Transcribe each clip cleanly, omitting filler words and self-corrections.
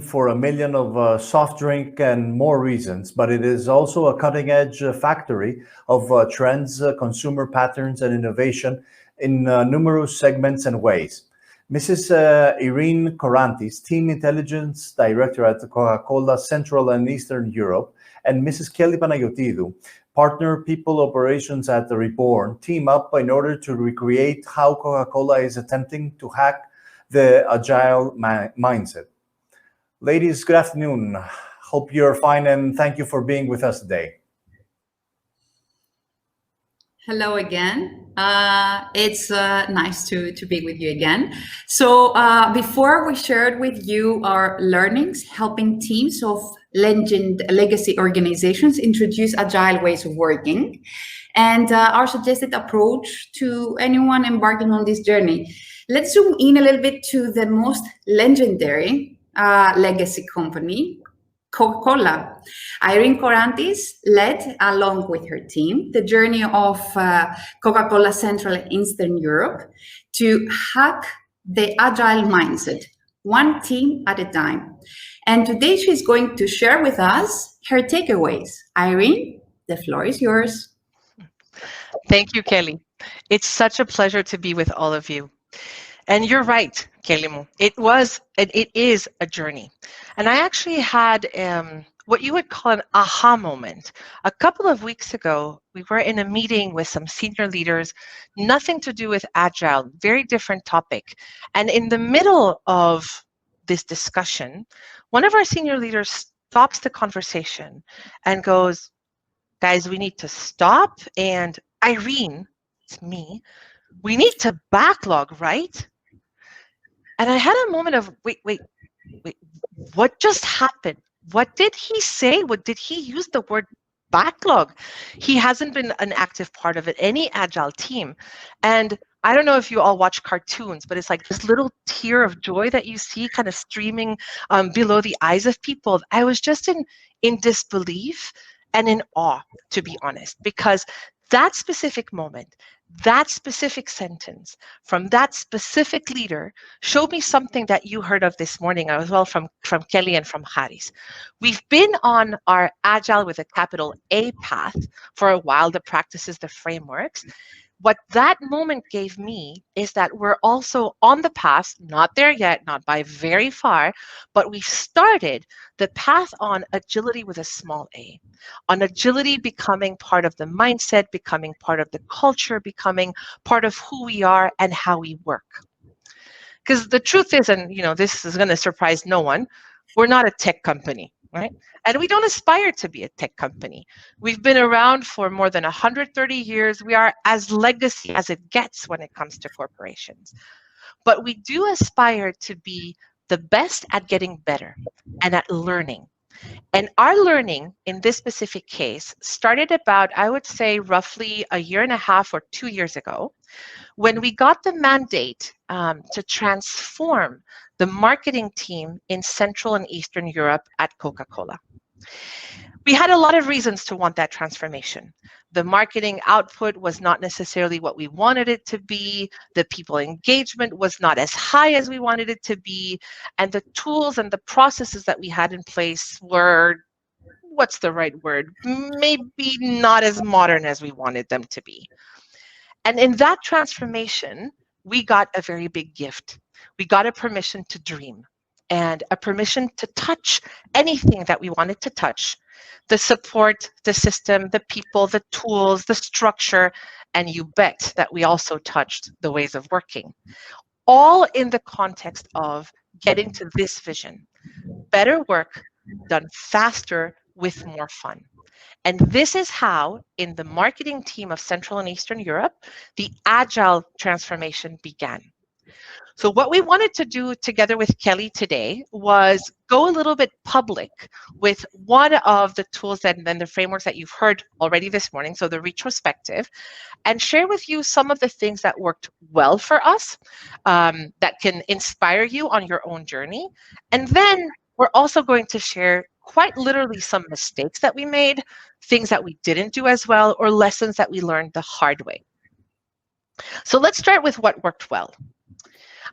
for a million of soft drink and more reasons, but it is also a cutting-edge factory of trends, consumer patterns, and innovation in numerous segments and ways. Mrs. Irene Corantis, Team Intelligence Director at Coca-Cola Central and Eastern Europe, and Mrs. Kelly Panagiotidou, Partner People Operations at the Reborn, team up in order to recreate how Coca-Cola is attempting to hack the agile mindset. Ladies, good afternoon. Hope you're fine, and thank you for being with us today. Hello again. It's nice to be with you again. So before we shared with you our learnings, helping teams of legacy organizations introduce agile ways of working, and our suggested approach to anyone embarking on this journey. Let's zoom in a little bit to the most legendary legacy company, Coca-Cola. Irene Corantis led, along with her team, the journey of Coca-Cola Central and Eastern Europe to hack the agile mindset, one team at a time. And today she's going to share with us her takeaways. Irene, the floor is yours. Thank you, Kelly. It's such a pleasure to be with all of you. And you're right, Kelly. It is a journey. And I actually had what you would call an aha moment. A couple of weeks ago, we were in a meeting with some senior leaders, nothing to do with Agile, very different topic. And in the middle of this discussion, one of our senior leaders stops the conversation and goes, guys, we need to stop. And Irene, it's me, we need to backlog, right? And I had a moment of, wait, what just happened? What did he say? What did he use the word backlog? He hasn't been an active part of it, any agile team. And I don't know if you all watch cartoons, but it's like this little tear of joy that you see kind of streaming below the eyes of people. I was just in disbelief and in awe, to be honest, because that specific moment, that specific sentence from that specific leader showed me something that you heard of this morning as well from Kelly and from Haris. We've been on our Agile with a capital A path for a while, the practices, the frameworks. What that moment gave me is that we're also on the path, not there yet, not by very far, but we've started the path on agility with a small a, on agility becoming part of the mindset, becoming part of the culture, becoming part of who we are and how we work. Because the truth is, and this is going to surprise no one, we're not a tech company, right? And we don't aspire to be a tech company. We've been around for more than 130 years. We are as legacy as it gets when it comes to corporations. But we do aspire to be the best at getting better and at learning. And our learning in this specific case started about, I would say, roughly a year and a half or 2 years ago, when we got the mandate to transform the marketing team in Central and Eastern Europe at Coca-Cola. We had a lot of reasons to want that transformation. The marketing output was not necessarily what we wanted it to be. The people engagement was not as high as we wanted it to be. And the tools and the processes that we had in place were, what's the right word? Maybe not as modern as we wanted them to be. And in that transformation, we got a very big gift. We got a permission to dream and a permission to touch anything that we wanted to touch. The support, the system, the people, the tools, the structure, and you bet that we also touched the ways of working. All in the context of getting to this vision. Better work done faster with more fun. And this is how, in the marketing team of Central and Eastern Europe, the Agile transformation began. So what we wanted to do together with Kelly today was go a little bit public with one of the tools and then the frameworks that you've heard already this morning, so the retrospective, and share with you some of the things that worked well for us that can inspire you on your own journey. And then we're also going to share quite literally some mistakes that we made, things that we didn't do as well, or lessons that we learned the hard way. So let's start with what worked well.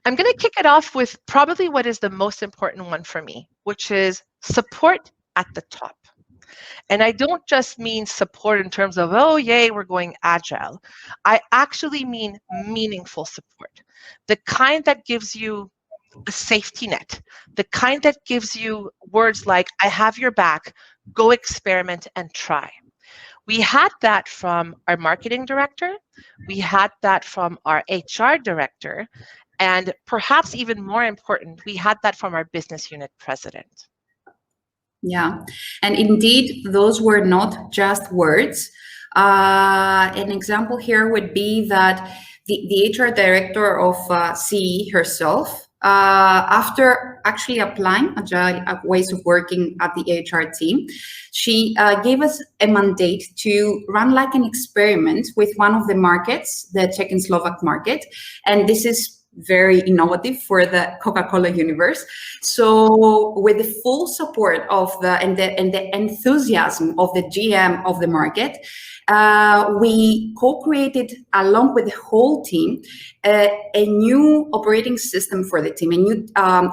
I'm going to kick it off with probably what is the most important one for me, which is support at the top. And I don't just mean support in terms of, oh, yay, we're going agile. I actually mean meaningful support, the kind that gives you a safety net, the kind that gives you words like, I have your back, go experiment and try. We had that from our marketing director. We had that from our HR director. And perhaps even more important, we had that from our business unit president. Yeah, and indeed, those were not just words. An example here would be that the HR director of CE herself, after actually applying agile ways of working at the HR team, she gave us a mandate to run like an experiment with one of the markets, the Czech and Slovak market, and this is very innovative for the Coca-Cola universe. So with the full support of the enthusiasm of the GM of the market, we co-created along with the whole team a new operating system for the team, a new,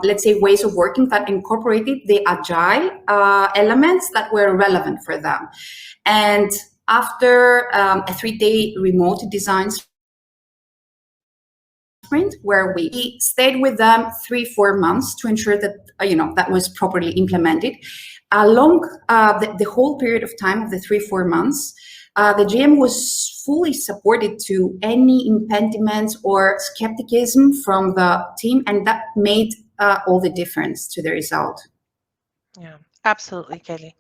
let's say, ways of working that incorporated the agile elements that were relevant for them. And after a 3-day remote design sprint, where we stayed with them 3-4 months to ensure that that was properly implemented. Along the whole period of time of the 3-4 months, the GM was fully supported to any impediments or skepticism from the team, and that made all the difference to the result. Yeah, absolutely, Kelly.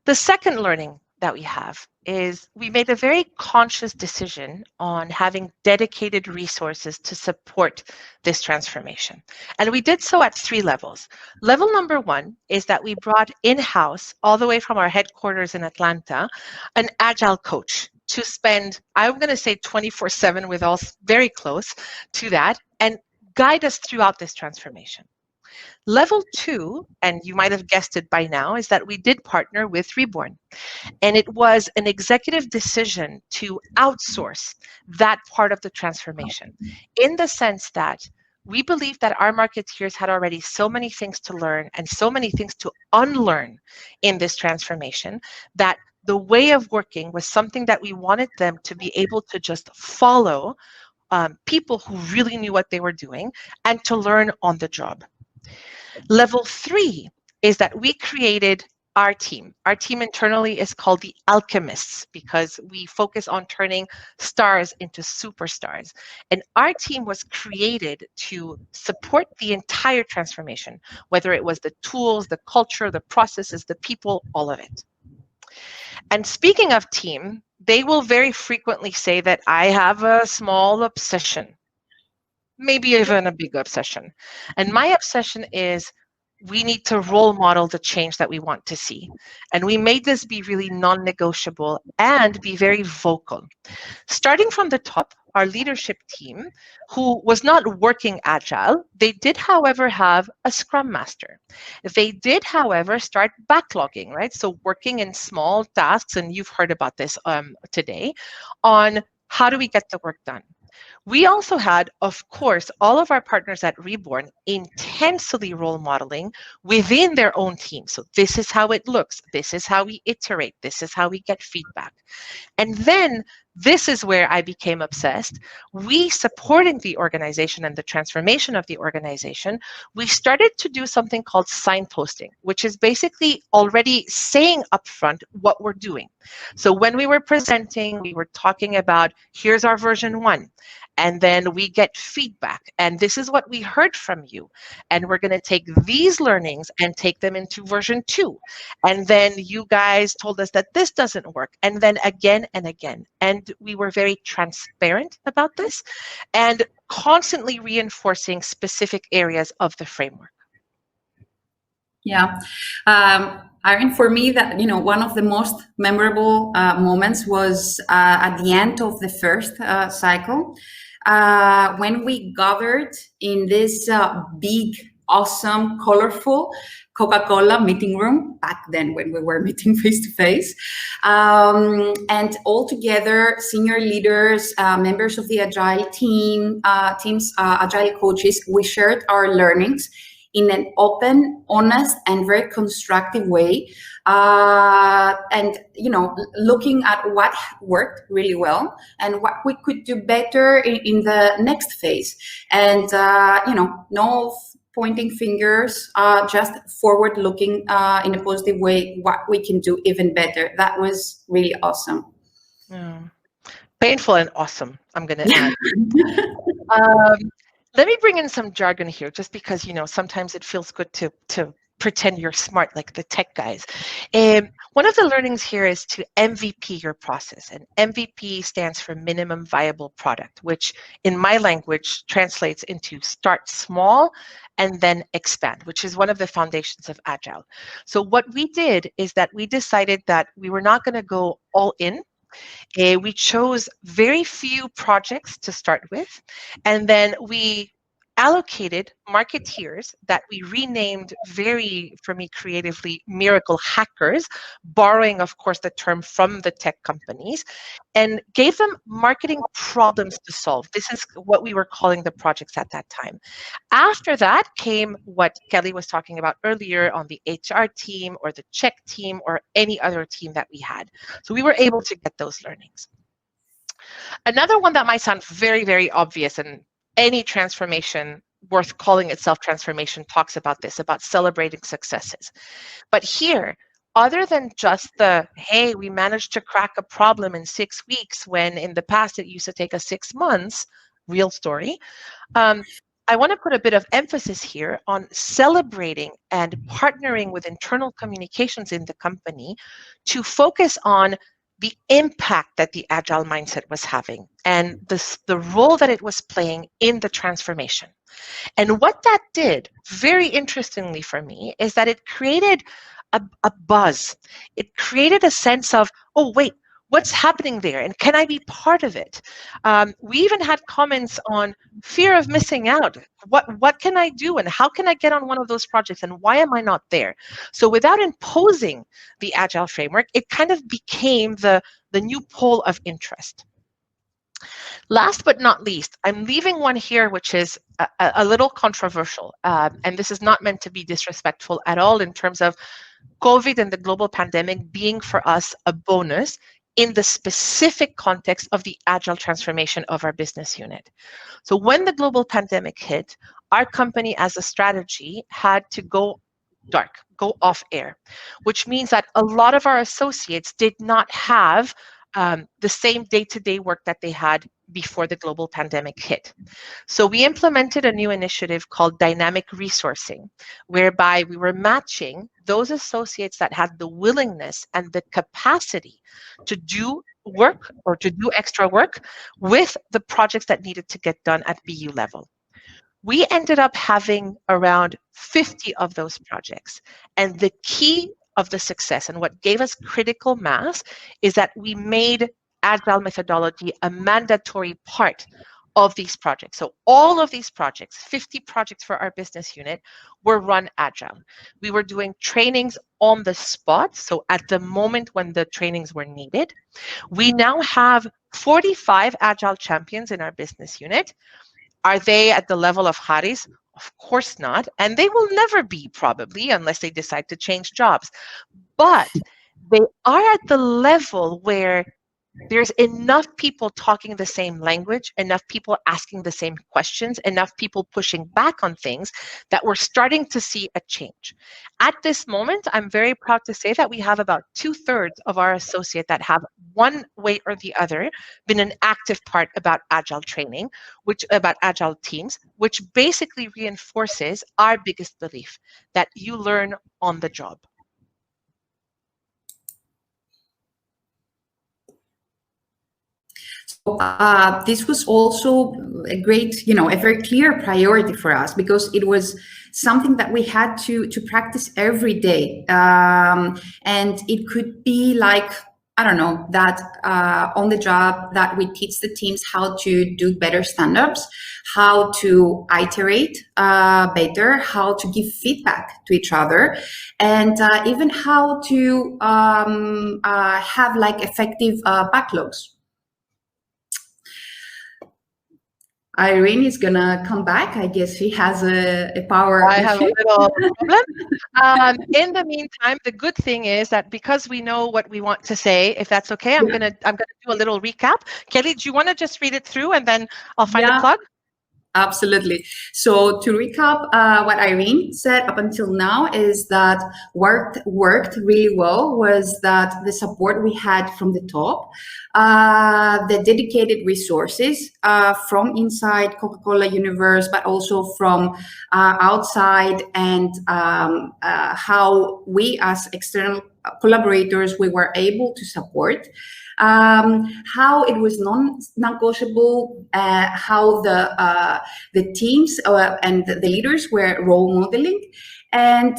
The second learning that we have is we made a very conscious decision on having dedicated resources to support this transformation. And we did so at 3 levels. Level number 1 is that we brought in-house, all the way from our headquarters in Atlanta, an agile coach to spend, I'm going to say 24/7 with us, very close to that, and guide us throughout this transformation. Level 2, and you might have guessed it by now, is that we did partner with Reborn. And it was an executive decision to outsource that part of the transformation, in the sense that we believe that our marketeers had already so many things to learn and so many things to unlearn in this transformation, that the way of working was something that we wanted them to be able to just follow people who really knew what they were doing and to learn on the job. Level 3 is that we created our team. Our team internally is called the Alchemists, because we focus on turning stars into superstars. And our team was created to support the entire transformation, whether it was the tools, the culture, the processes, the people, all of it. And speaking of team, they will very frequently say that I have a small obsession, maybe even a big obsession. And my obsession is we need to role model the change that we want to see. And we made this be really non-negotiable and be very vocal. Starting from the top, our leadership team, who was not working agile, they did, however, have a scrum master. They did, however, start backlogging, right? So working in small tasks, and you've heard about this today, on how do we get the work done. We also had, of course, all of our partners at Reborn intensely role modeling within their own team. So this is how it looks. This is how we iterate. This is how we get feedback. And then this is where I became obsessed. We, supporting the organization and the transformation of the organization, we started to do something called signposting, which is basically already saying upfront what we're doing. So when we were presenting, we were talking about, here's our version 1. And then we get feedback, and this is what we heard from you. And we're going to take these learnings and take them into version 2. And then you guys told us that this doesn't work. And then again and again. And we were very transparent about this and constantly reinforcing specific areas of the framework. Yeah. Irene, for me, that one of the most memorable moments was at the end of the first cycle, when we gathered in this big, awesome, colorful Coca-Cola meeting room back then when we were meeting face-to-face. And all together, senior leaders, members of the Agile teams, Agile coaches, we shared our learnings in an open, honest, and very constructive way. And, looking at what worked really well and what we could do better in the next phase. And, no pointing fingers, just forward looking in a positive way, what we can do even better. That was really awesome. Painful and awesome, I'm going to add. Let me bring in some jargon here, just because, sometimes it feels good to pretend you're smart like the tech guys. One of the learnings here is to MVP your process. And MVP stands for minimum viable product, which in my language translates into start small and then expand, which is one of the foundations of Agile. So what we did is that we decided that we were not going to go all in. We chose very few projects to start with, and then we allocated marketeers that we renamed very, for me creatively, miracle hackers, borrowing, of course, the term from the tech companies, and gave them marketing problems to solve. This is what we were calling the projects at that time. After that came what Kelly was talking about earlier on the HR team or the check team or any other team that we had. So we were able to get those learnings. Another one that might sound very, very obvious, and any transformation worth calling itself transformation talks about this, about celebrating successes. But here, other than just the, hey, we managed to crack a problem in 6 weeks when in the past it used to take us 6 months, real story, I want to put a bit of emphasis here on celebrating and partnering with internal communications in the company to focus on the impact that the Agile mindset was having and the role that it was playing in the transformation. And what that did, very interestingly for me, is that it created a buzz. It created a sense of, oh, wait, what's happening there? And can I be part of it? We even had comments on fear of missing out. What can I do? And how can I get on one of those projects? And why am I not there? So without imposing the Agile framework, it kind of became the new pole of interest. Last but not least, I'm leaving one here which is a little controversial. And this is not meant to be disrespectful at all in terms of COVID and the global pandemic being for us a bonus in the specific context of the Agile transformation of our business unit. So when the global pandemic hit, our company as a strategy had to go dark, go off air, which means that a lot of our associates did not have the same day-to-day work that they had before the global pandemic hit. So we implemented a new initiative called dynamic resourcing, whereby we were matching those associates that had the willingness and the capacity to do work or to do extra work with the projects that needed to get done at BU level. We ended up having around 50 of those projects. And the key of the success and what gave us critical mass is that we made Agile methodology a mandatory part of these projects. So all of these projects, 50 projects for our business unit, were run Agile. We were doing trainings on the spot, so at the moment when the trainings were needed. We now have 45 Agile champions in our business unit. Are they at the level of Haris? Of course not. And they will never be, probably, unless they decide to change jobs. But they are at the level where there's enough people talking the same language, enough people asking the same questions, enough people pushing back on things that we're starting to see a change. At this moment, I'm very proud to say that we have about 2/3 of our associates that have one way or the other been an active part about Agile training, about Agile teams, which basically reinforces our biggest belief that you learn on the job. This was also a great, a very clear priority for us because it was something that we had to practice every day. And it could be like I don't know, that on the job that we teach the teams how to do better stand-ups, how to iterate better, how to give feedback to each other, and even how to have like effective backlogs. Irene is gonna come back. I guess she has a power I issue. have a little problem. In the meantime, the good thing is that because we know what we want to say, if that's okay, I'm gonna do a little recap. Kelly, do you want to just read it through and then I'll find a plug? Absolutely. So to recap, what Irene said up until now is that worked really well was that the support we had from the top, the dedicated resources from inside Coca-Cola universe, but also from outside, and how we as external collaborators, we were able to support. How it was non-negotiable, how the teams and the leaders were role modeling, and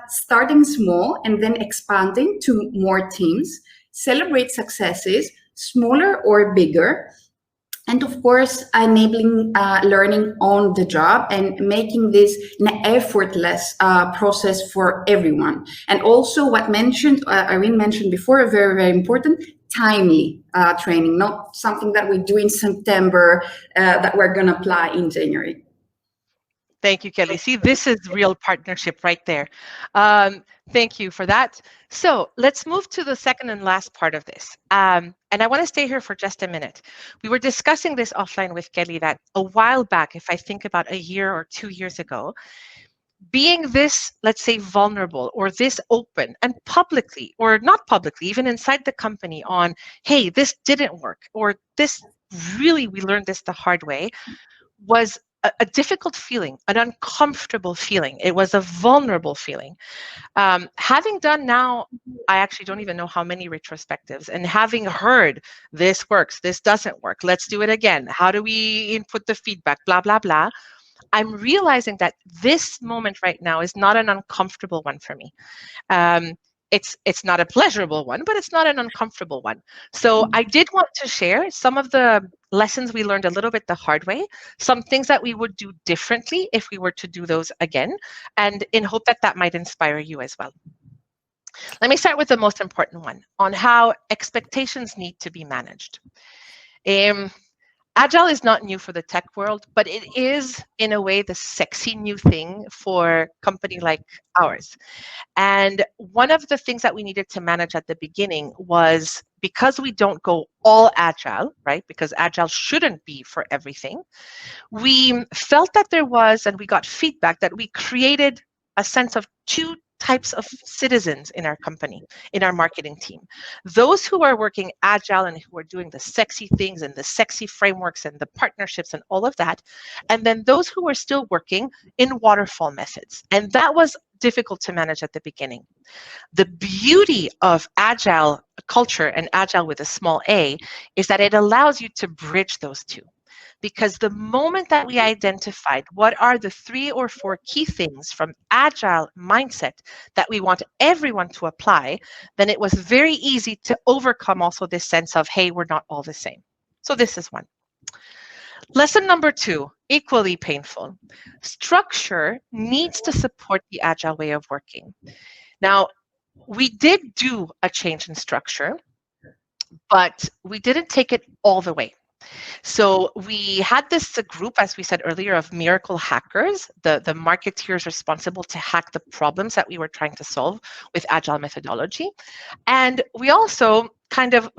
starting small and then expanding to more teams, celebrate successes, smaller or bigger, and of course, enabling learning on the job and making this an effortless process for everyone. And also what Irene mentioned before, very, very important, timely training, not something that we do in September that we're going to apply in January. Thank you, Kelly. See, this is real partnership right there. Thank you for that. So let's move to the second and last part of this. And I want to stay here for just a minute. We were discussing this offline with Kelly that a while back, if I think about a year or 2 years ago, being this, let's say, vulnerable or this open and publicly or not publicly, even inside the company on, hey, this didn't work, or this really, we learned this the hard way, was a difficult feeling, an uncomfortable feeling. It was a vulnerable feeling. Having done now, I actually don't even know how many retrospectives, and having heard this works, this doesn't work, let's do it again, how do we input the feedback, blah, blah, blah, I'm realizing that this moment right now is not an uncomfortable one for me. It's not a pleasurable one, but it's not an uncomfortable one. So I did want to share some of the lessons we learned a little bit the hard way, some things that we would do differently if we were to do those again, and in hope that that might inspire you as well. Let me start with the most important one on how expectations need to be managed. Agile is not new for the tech world, but it is, in a way, the sexy new thing for a company like ours. And one of the things that we needed to manage at the beginning was, because we don't go all Agile, right? Because Agile shouldn't be for everything. We felt that there was, and we got feedback that we created a sense of two types of citizens in our company, in our marketing team. Those who are working Agile and who are doing the sexy things and the sexy frameworks and the partnerships and all of that. And then those who are still working in waterfall methods. And that was difficult to manage at the beginning. The beauty of Agile culture, and Agile with a small a, is that it allows you to bridge those two. Because the moment that we identified what are the 3 or 4 key things from Agile mindset that we want everyone to apply, then it was very easy to overcome also this sense of, hey, we're not all the same. So this is one. Lesson number 2, equally painful. Structure needs to support the Agile way of working. Now, we did do a change in structure, but we didn't take it all the way. So we had this group, as we said earlier, of miracle hackers, the marketeers responsible to hack the problems that we were trying to solve with Agile methodology. And we also kind of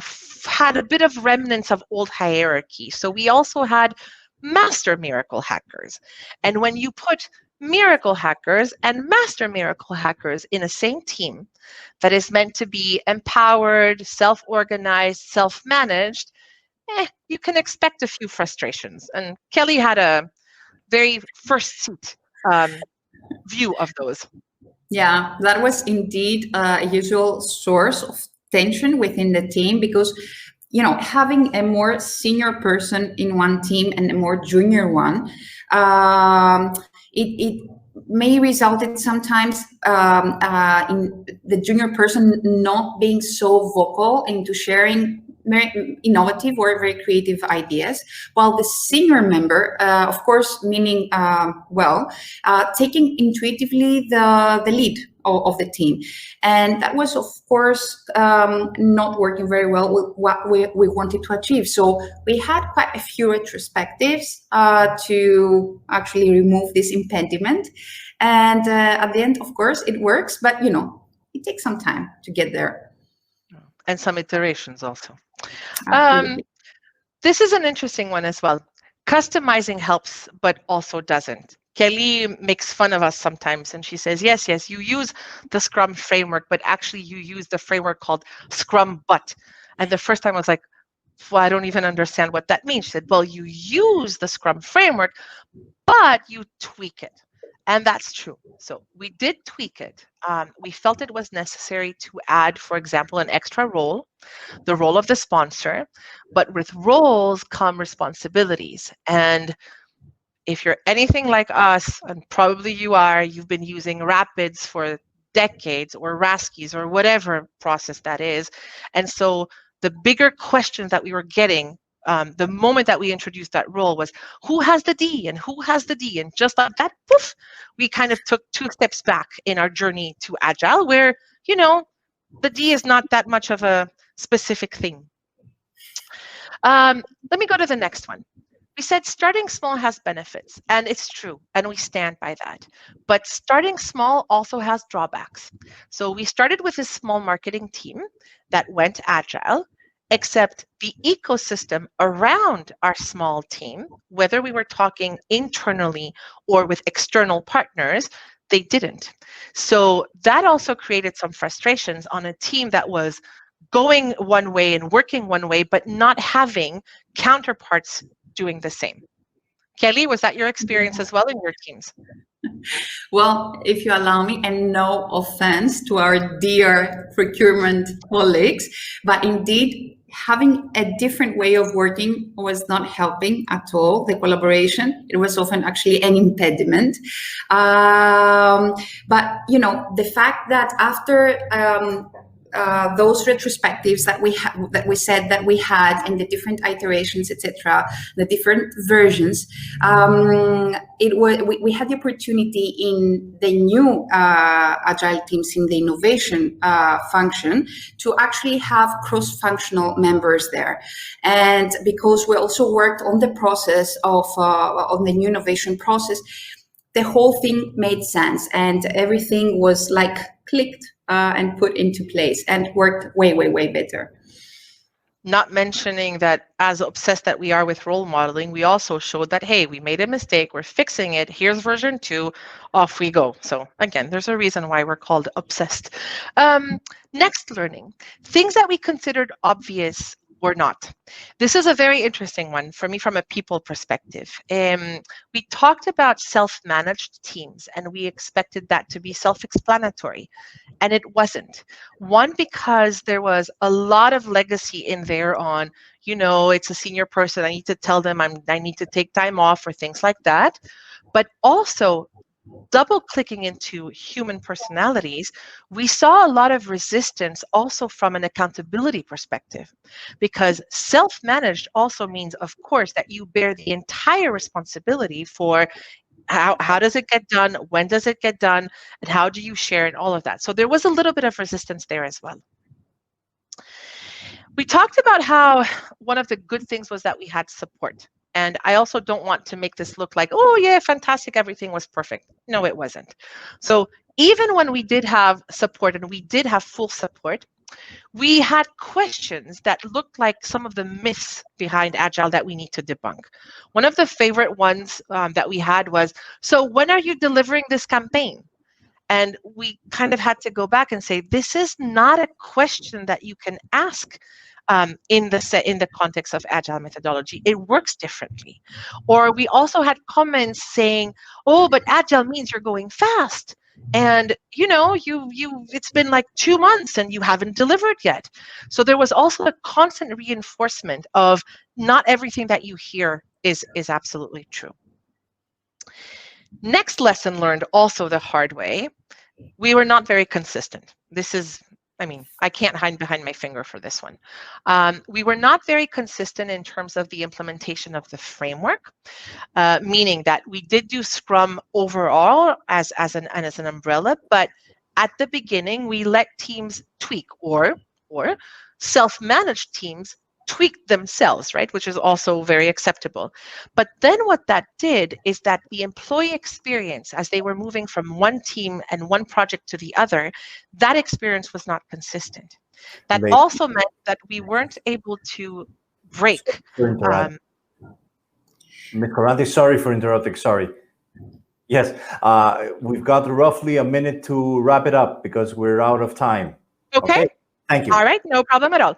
had a bit of remnants of old hierarchy. So we also had master miracle hackers. And when you put miracle hackers and master miracle hackers in a same team that is meant to be empowered, self-organized, self-managed, you can expect a few frustrations. And Kelly had a very first seat view of those. Yeah, that was indeed a usual source of tension within the team, because, you know, having a more senior person in one team and a more junior one, it may result in sometimes in the junior person not being so vocal into sharing very innovative or very creative ideas, while the senior member, of course, meaning taking intuitively the lead of the team. And that was, of course, not working very well with what we wanted to achieve. So we had quite a few retrospectives to actually remove this impediment. And at the end, of course, it works, but it takes some time to get there. And some iterations also. Absolutely. This is an interesting one as well. Customizing helps, but also doesn't. Kelly makes fun of us sometimes, and she says, yes, you use the Scrum framework, but actually you use the framework called Scrum But. And the first time I was like, well, I don't even understand what that means. She said, well, you use the Scrum framework, but you tweak it. And that's true. So we did tweak it. We felt it was necessary to add, for example, an extra role, the role of the sponsor, but with roles come responsibilities. And if you're anything like us, and probably you are, you've been using Rapids for decades, or Raskis, or whatever process that is. And so the bigger questions that we were getting the moment that we introduced that role was, who has the D and who has the D? And just like that, poof, we kind of took 2 steps back in our journey to Agile, where, the D is not that much of a specific thing. Let me go to the next one. We said starting small has benefits, and it's true, and we stand by that. But starting small also has drawbacks. So we started with a small marketing team that went Agile, except the ecosystem around our small team, whether we were talking internally or with external partners, they didn't. So that also created some frustrations on a team that was going one way and working one way, but not having counterparts doing the same. Kelly, was that your experience as well in your teams? Well, if you allow me, and no offense to our dear procurement colleagues, but indeed, having a different way of working was not helping at all the collaboration. It was often actually an impediment. But, the fact that after those retrospectives that we said that we had in the different iterations, etc., the different versions, we had the opportunity in the new agile teams in the innovation function to actually have cross-functional members there, and because we also worked on the process of on the new innovation process, the whole thing made sense and everything was like clicked and put into place and worked way, way, way better. Not mentioning that as obsessed that we are with role modeling, we also showed that, hey, we made a mistake, we're fixing it, here's version 2, off we go. So again, there's a reason why we're called obsessed. Next learning, things that we considered obvious were not. This is a very interesting one for me from a people perspective. We talked about self-managed teams and we expected that to be self-explanatory, and it wasn't. One, because there was a lot of legacy in there on, it's a senior person, I need to tell them I need to take time off or things like that. But also, double clicking into human personalities, we saw a lot of resistance also from an accountability perspective, because self-managed also means, of course, that you bear the entire responsibility for how does it get done, when does it get done, and how do you share and all of that. So there was a little bit of resistance there as well. We talked about how one of the good things was that we had support. And I also don't want to make this look like, oh yeah, fantastic, everything was perfect. No, it wasn't. So even when we did have support and we did have full support, we had questions that looked like some of the myths behind Agile that we need to debunk. One of the favorite ones that we had was, so when are you delivering this campaign? And we kind of had to go back and say, this is not a question that you can ask in the context of Agile methodology. It works differently. Or we also had comments saying, oh, but Agile means you're going fast. And it's been like 2 months and you haven't delivered yet. So there was also a constant reinforcement of not everything that you hear is absolutely true. Next lesson learned, also the hard way, we were not very consistent. This is, I mean, I can't hide behind my finger for this one. We were not very consistent in terms of the implementation of the framework, meaning that we did do Scrum overall as an umbrella, but at the beginning, we let teams tweak or self-managed teams tweak themselves, right? Which is also very acceptable. But then what that did is that the employee experience, as they were moving from one team and one project to the other, that experience was not consistent. That also meant that we weren't able to break. Ms. Corantis, sorry for interrupting, sorry. Yes, we've got roughly a minute to wrap it up because we're out of time. Okay. Thank you. All right, no problem at all.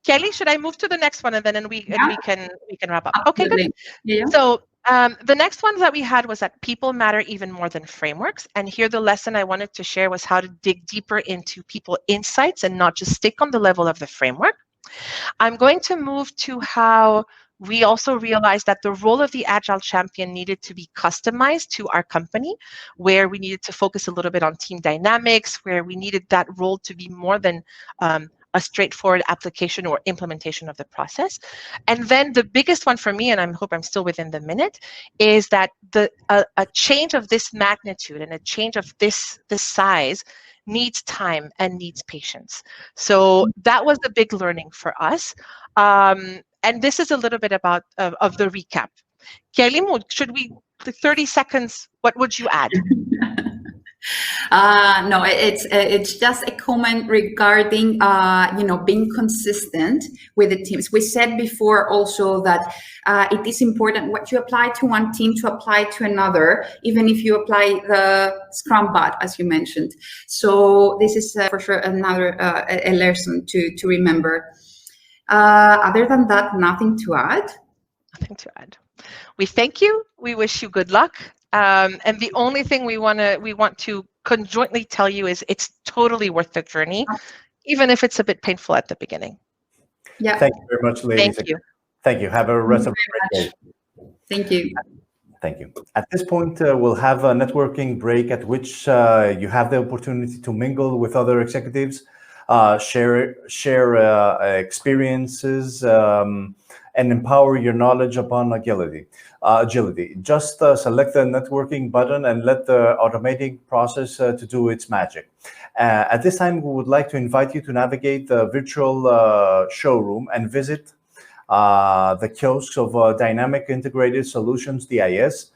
Kelly, should I move to the next one and then we can wrap up? Okay, good. Yeah. So the next one that we had was that people matter even more than frameworks. And here the lesson I wanted to share was how to dig deeper into people insights and not just stick on the level of the framework. I'm going to move to how we also realized that the role of the Agile Champion needed to be customized to our company, where we needed to focus a little bit on team dynamics, where we needed that role to be more than a straightforward application or implementation of the process. And then the biggest one for me, and I hope I'm still within the minute, is that a change of this magnitude and a change of this size needs time and needs patience. So that was the big learning for us. And this is a little bit about of the recap. Kelly, should we, 30 seconds, what would you add? No, it's just a comment regarding being consistent with the teams. We said before also that it is important what you apply to one team to apply to another, even if you apply the Scrum bot, as you mentioned. So this is for sure another a lesson to remember. Other than that, nothing to add. Nothing to add. We thank you. We wish you good luck. And the only thing we want to conjointly tell you is it's totally worth the journey, even if it's a bit painful at the beginning. Yeah. Thank you very much, ladies. Thank you. Thank you. Have a rest of the great day. Thank you. Thank you. At this point, we'll have a networking break at which you have the opportunity to mingle with other executives, share experiences, and empower your knowledge upon agility. Just select the networking button and let the automating process to do its magic. At this time, we would like to invite you to navigate the virtual showroom and visit the kiosks of Dynamic Integrated Solutions, DIS.